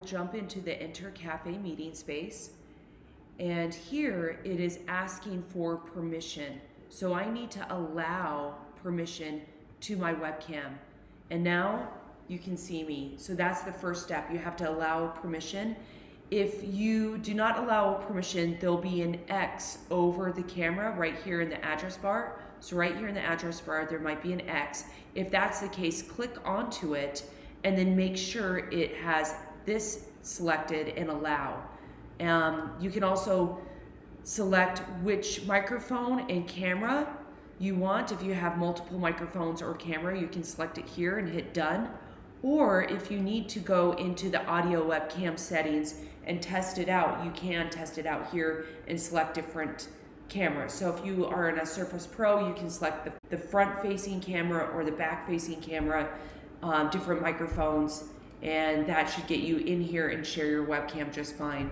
Jump into the Enter Cafe meeting space, and here it is asking for permission. So I need to allow permission to my webcam. And now you can see me. So that's the first step. You have to allow permission. If you do not allow permission, there'll be an X over the camera right here in the address bar. So right here in the address bar, there might be an X. If that's the case, click onto it and then make sure it has this selected and allow. You can also select which microphone and camera you want. If you have multiple microphones or camera, you can select it here and hit done. Or if you need to go into the audio webcam settings and test it out, you can test it out here and select different cameras. So if you are in a Surface Pro, you can select the front facing camera or the back facing camera, different microphones, and that should get you in here and share your webcam just fine.